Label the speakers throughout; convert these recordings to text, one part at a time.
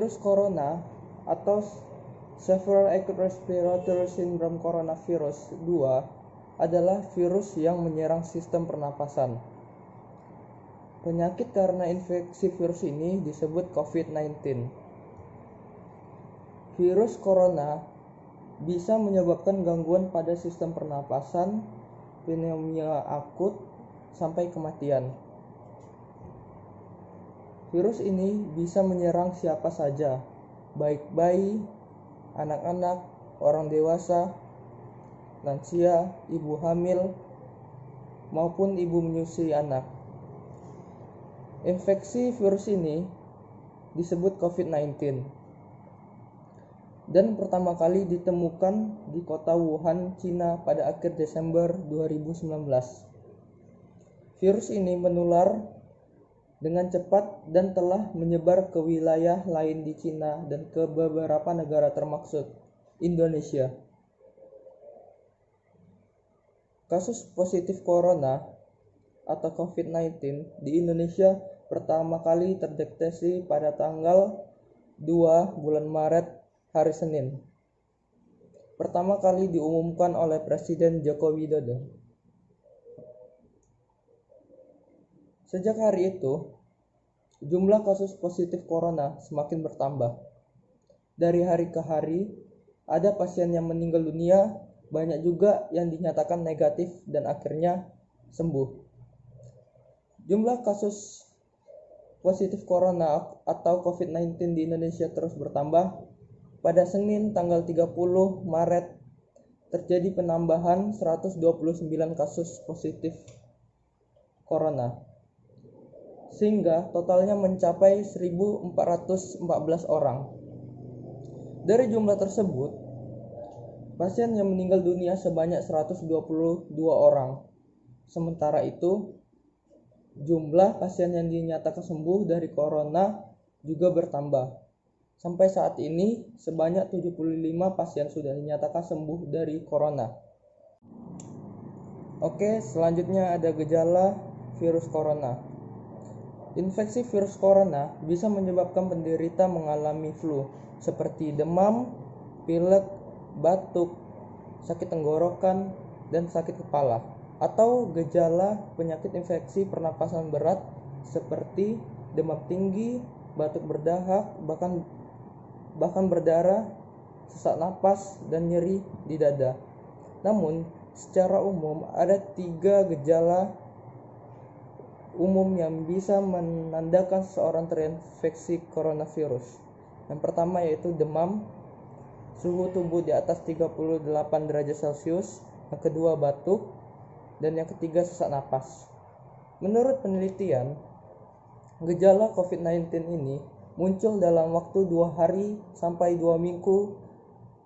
Speaker 1: Virus corona atau Severe Acute Respiratory Syndrome Coronavirus 2 adalah virus yang menyerang sistem pernapasan. Penyakit karena infeksi virus ini disebut COVID-19. Virus corona bisa menyebabkan gangguan pada sistem pernapasan, pneumonia akut, sampai kematian. Virus ini bisa menyerang siapa saja, baik bayi, anak-anak, orang dewasa, lansia, ibu hamil, maupun ibu menyusui anak. Infeksi virus ini disebut COVID-19 dan pertama kali ditemukan di kota Wuhan, Cina pada akhir Desember 2019. Virus ini menular dengan cepat dan telah menyebar ke wilayah lain di Cina dan ke beberapa negara termasuk Indonesia. Kasus positif corona atau COVID-19 di Indonesia pertama kali terdeteksi pada tanggal 2 bulan Maret, hari Senin. Pertama kali diumumkan oleh Presiden Joko Widodo. Sejak hari itu, jumlah kasus positif corona semakin bertambah. Dari hari ke hari, ada pasien yang meninggal dunia, banyak juga yang dinyatakan negatif dan akhirnya sembuh. Jumlah kasus positif corona atau COVID-19 di Indonesia terus bertambah. Pada Senin tanggal 30 Maret terjadi penambahan 129 kasus positif corona, sehingga totalnya mencapai 1.414 orang. Dari jumlah tersebut, pasien yang meninggal dunia sebanyak 122 orang. Sementara itu, jumlah pasien yang dinyatakan sembuh dari corona juga bertambah. Sampai saat ini, sebanyak 75 pasien sudah dinyatakan sembuh dari corona. Oke, selanjutnya ada gejala virus corona. Infeksi virus corona bisa menyebabkan penderita mengalami flu seperti demam, pilek, batuk, sakit tenggorokan, dan sakit kepala, atau gejala penyakit infeksi pernapasan berat seperti demam tinggi, batuk berdahak, bahkan berdarah, sesak napas, dan nyeri di dada. Namun, secara umum ada 3 gejala umum yang bisa menandakan seseorang terinfeksi coronavirus. Yang pertama yaitu demam, suhu tubuh di atas 38 derajat Celcius. Yang kedua batuk, dan yang ketiga sesak napas. Menurut penelitian, gejala COVID-19 ini muncul dalam waktu 2 hari sampai 2 minggu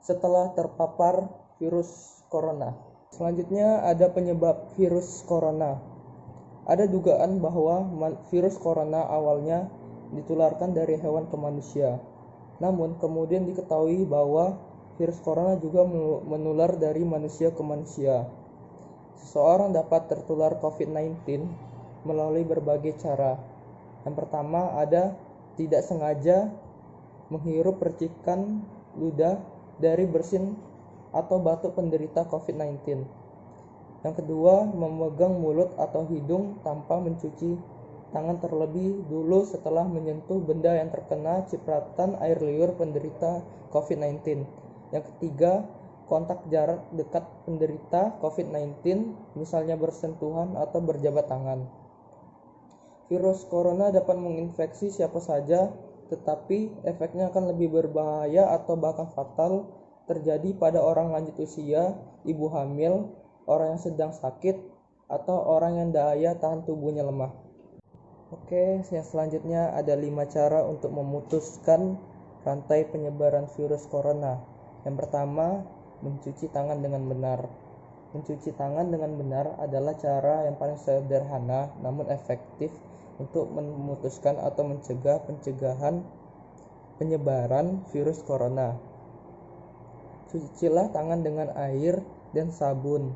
Speaker 1: setelah terpapar virus corona. Selanjutnya ada penyebab virus corona. Ada dugaan bahwa virus corona awalnya ditularkan dari hewan ke manusia. Namun kemudian diketahui bahwa virus corona juga menular dari manusia ke manusia. Seseorang dapat tertular COVID-19 melalui berbagai cara. Yang pertama ada tidak sengaja menghirup percikan ludah dari bersin atau batuk penderita COVID-19. Yang kedua, memegang mulut atau hidung tanpa mencuci tangan terlebih dulu setelah menyentuh benda yang terkena cipratan air liur penderita COVID-19. Yang ketiga, kontak jarak dekat penderita COVID-19, misalnya bersentuhan atau berjabat tangan. Virus corona dapat menginfeksi siapa saja, tetapi efeknya akan lebih berbahaya atau bahkan fatal terjadi pada orang lanjut usia, ibu hamil, orang yang sedang sakit, atau orang yang daya tahan tubuhnya lemah. Oke, yang selanjutnya ada 5 cara untuk memutuskan rantai penyebaran virus corona. Yang pertama, mencuci tangan dengan benar. Mencuci tangan dengan benar adalah cara yang paling sederhana namun efektif untuk memutuskan atau mencegah penyebaran virus corona. Cucilah tangan dengan air dan sabun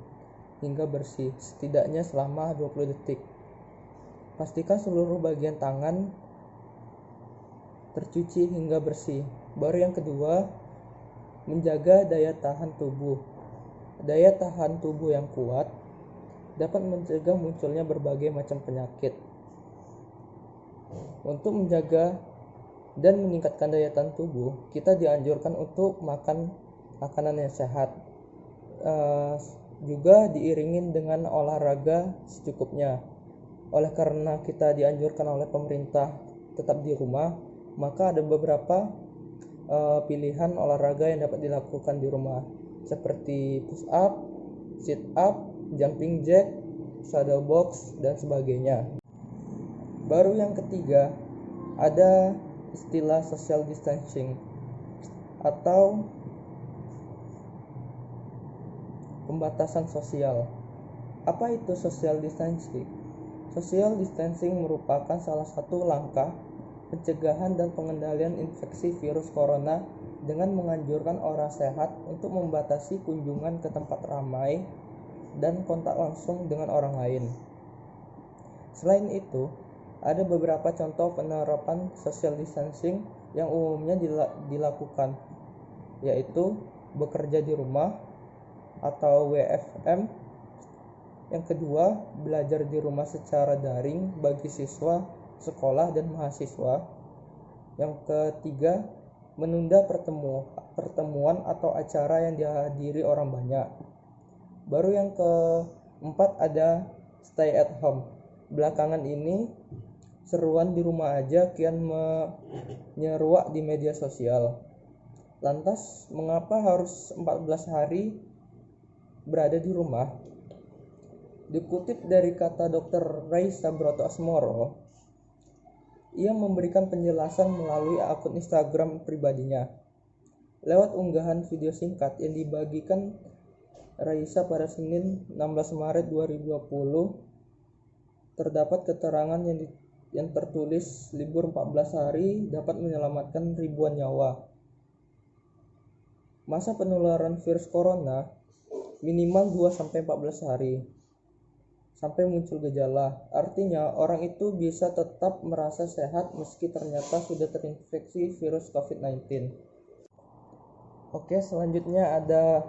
Speaker 1: hingga bersih, setidaknya selama 20 detik. Pastikan seluruh bagian tangan tercuci hingga bersih. Baru yang kedua, menjaga daya tahan tubuh. Daya tahan tubuh yang kuat dapat mencegah munculnya berbagai macam penyakit. Untuk menjaga dan meningkatkan daya tahan tubuh, kita dianjurkan untuk makan makanan yang sehat. Juga diiringin dengan olahraga secukupnya. Oleh karena kita dianjurkan oleh pemerintah tetap di rumah, maka ada beberapa pilihan olahraga yang dapat dilakukan di rumah, seperti push up, sit up, jumping jack, saddle box, dan sebagainya. Baru yang ketiga, ada istilah social distancing atau pembatasan sosial. Apa itu social distancing? Social distancing merupakan salah satu langkah pencegahan dan pengendalian infeksi virus corona dengan menganjurkan orang sehat untuk membatasi kunjungan ke tempat ramai dan kontak langsung dengan orang lain. Selain itu, ada beberapa contoh penerapan social distancing yang umumnya dilakukan, yaitu bekerja di rumah atau WFM. Yang kedua, belajar di rumah secara daring bagi siswa, sekolah, dan mahasiswa. Yang ketiga, menunda pertemuan atau acara yang dihadiri orang banyak. Baru yang keempat ada stay at home. Belakangan ini seruan di rumah aja kian menyeruak di media sosial. Lantas, mengapa harus 14 hari berada di rumah? Dikutip dari kata Dr. Raisa Broto Asmoro, ia memberikan penjelasan melalui akun Instagram pribadinya. Lewat unggahan video singkat yang dibagikan Raisa pada Senin 16 Maret 2020, terdapat keterangan yang tertulis libur 14 hari dapat menyelamatkan ribuan nyawa. Masa penularan virus corona minimal 2-14 hari sampai muncul gejala. Artinya orang itu bisa tetap merasa sehat meski ternyata sudah terinfeksi virus COVID-19. Oke, selanjutnya ada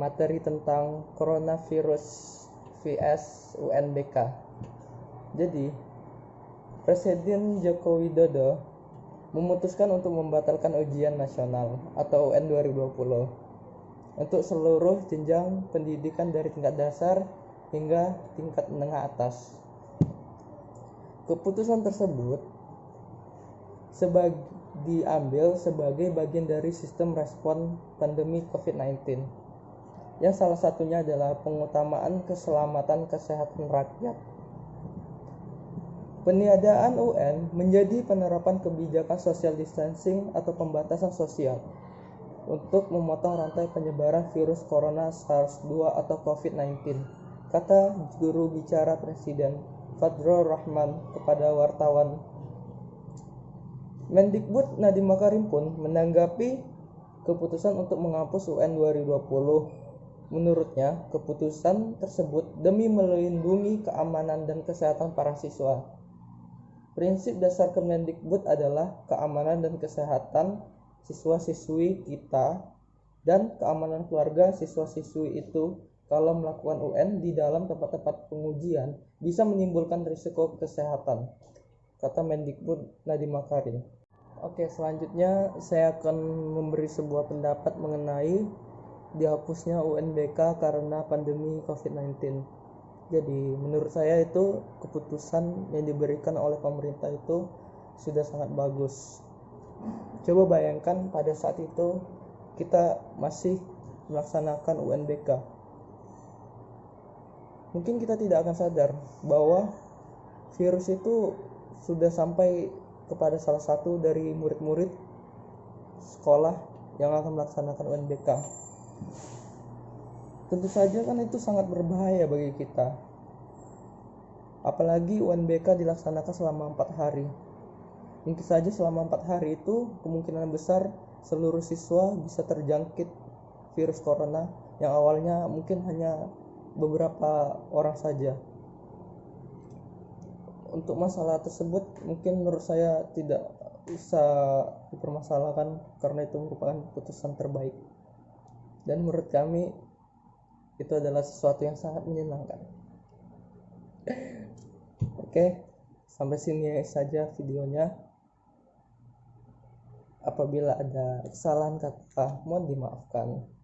Speaker 1: materi tentang coronavirus vs UNBK. Jadi, Presiden Joko Widodo memutuskan untuk membatalkan ujian nasional atau UN 2020 untuk seluruh jenjang pendidikan dari tingkat dasar hingga tingkat menengah atas. Keputusan tersebut diambil sebagai bagian dari sistem respon pandemi COVID-19, yang salah satunya adalah pengutamaan keselamatan kesehatan rakyat. Peniadaan UN menjadi penerapan kebijakan social distancing atau pembatasan sosial untuk memotong rantai penyebaran virus corona SARS-2 atau COVID-19, kata juru bicara Presiden Fadlur Rahman kepada wartawan. Mendikbud Nadiem Makarim pun menanggapi keputusan untuk menghapus UN 2020. Menurutnya, keputusan tersebut demi melindungi keamanan dan kesehatan para siswa. Prinsip dasar Kemendikbud adalah keamanan dan kesehatan siswa-siswi kita dan keamanan keluarga siswa-siswi itu kalau melakukan UN di dalam tempat-tempat pengujian bisa menimbulkan risiko kesehatan, kata Mendikbud Nadiem Makarim. Oke, selanjutnya saya akan memberi sebuah pendapat mengenai dihapusnya UNBK karena pandemi COVID-19. Jadi menurut saya itu keputusan yang diberikan oleh pemerintah itu sudah sangat bagus. Coba bayangkan pada saat itu kita masih melaksanakan UNBK. Mungkin kita tidak akan sadar bahwa virus itu sudah sampai kepada salah satu dari murid-murid sekolah yang akan melaksanakan UNBK. Tentu saja kan itu sangat berbahaya bagi kita. Apalagi UNBK dilaksanakan selama 4 hari. Mungkin saja selama 4 hari itu kemungkinan besar seluruh siswa bisa terjangkit virus corona yang awalnya mungkin hanya beberapa orang saja. untuk masalah tersebut mungkin menurut saya tidak bisa dipermasalahkan karena itu merupakan keputusan terbaik, dan menurut kami itu adalah sesuatu yang sangat menyenangkan. Oke, sampai sini saja videonya. Apabila ada kesalahan kata mohon dimaafkan.